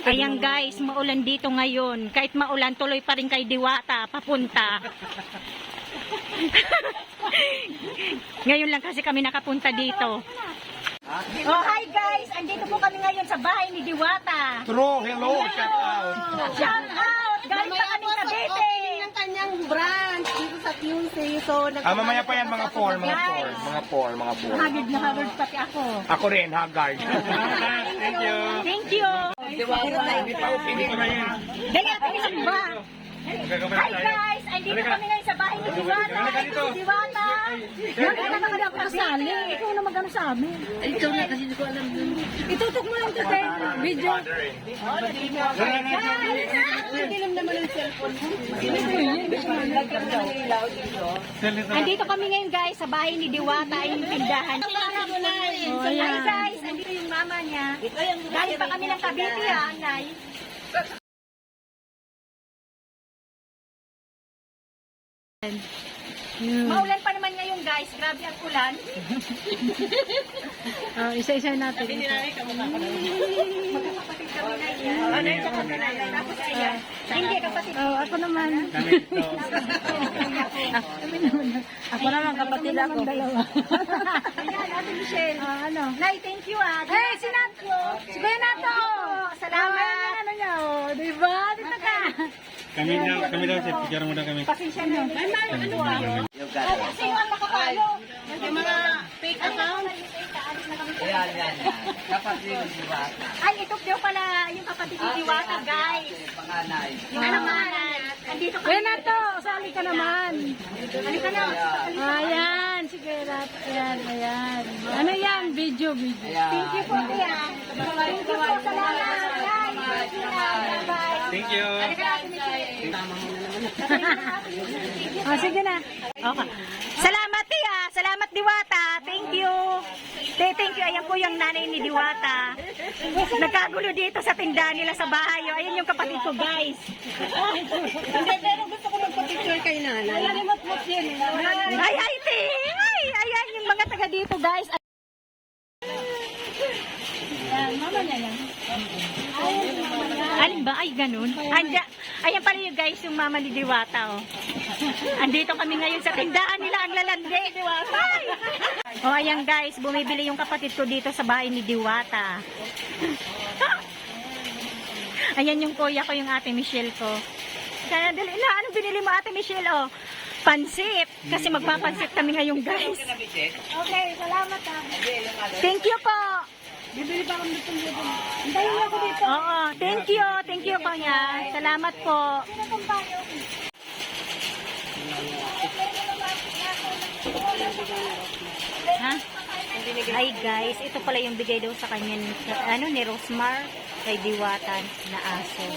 Ayan guys, maulan dito ngayon. Kahit maulan, tuloy pa rin kay Diwata, papunta. Ngayon lang kasi kami nakapunta dito. Oh, hi guys! Andito po kami ngayon sa bahay ni Diwata. True, hello, shout out. Shout out! Galing pa kami sa Cavite. ng kanyang branch dito sa QC. So, Mamaya pa yan, mga 4. Hagard na hagard pati ako. Ako rin, Haggard. Thank you. Thank you! Dali ate ni Simba. Hi guys! Andito kami ngayon sa bahay ni Diwata. Ito si Diwata. Nakita ka na kasali. Ikaw na magano sa amin. ikaw na kasi hindi ko alam dun. Itutok mo lang today. Video. Dilim naman ang cellphone mo. Andito kami ngayon guys sa bahay ni Diwata. Yung tindahan. Hi guys! Andito yung mama niya. Galing pa kami ng Cavite ha, Nay. Maulan pa naman ngayon guys. Grabe ang ulan. Isa-isa natin. Magkakapatid kami na yan. Tapos ayan. Hindi kapatid. Ako naman. Ako naman, kapatid ako. Dalawa. Ayan, Ate Michelle. Ano? Nay, thank you ah. Hey, si Nato! Si Kuya Nato! Salamat. Ano niya, oh. Diba? Dito ka. Kami daw, picture mo daw kami. Pasensya na. Ano ah? Kasi yung ang nakapalo. Yung mga fake account. Yan. Kapatid ng Diwata. Ay, ito daw pala yung kapatid ni Diwata, guys. Panganay. Yung ano man. Andito kami. Kuya Nato, sali ka naman. Halika na. Ayan, si Kuya Nato. Ayan. Ano yan? Video. Thank you po, Tia. Thank you po. Salamat. Guys. Bye-bye. Thank you. Sige na. Okay. Salamat, Tia. Salamat, Diwata. Thank you. Thank you. Ayan po yung nanay ni Diwata. Nagkagulo dito sa tindahan nila sa bahay. O, ayan yung kapatid ko, guys. Hindi, pero gusto ko magpa-picture kay nanay. Ay, ay, Ti. Ay, ayan yung mga taga dito, guys. Mama niya yan. Alin ba? Ay, ganun. Ayan pala yung guys, yung mama ni Diwata, oh. Andito kami ngayon sa tindahan nila, ang lalandi. Ay! Oh, ayan guys, bumibili yung kapatid ko dito sa bahay ni Diwata. Ayan yung kuya ko, yung ate Michelle ko. Kaya dali na, anong binili mo ate Michelle, oh? Pansit. Kasi magpapansit kami ngayon, guys. Okay, salamat ha. Thank you po. Bibili pa akong dito. Hintayin niyo ako dito. Oo, thank you. Thank you, kuya. Salamat po. Ha? Hi guys, ito pala yung bigay daw sa kanya ni Rosmar kay Diwata na aso.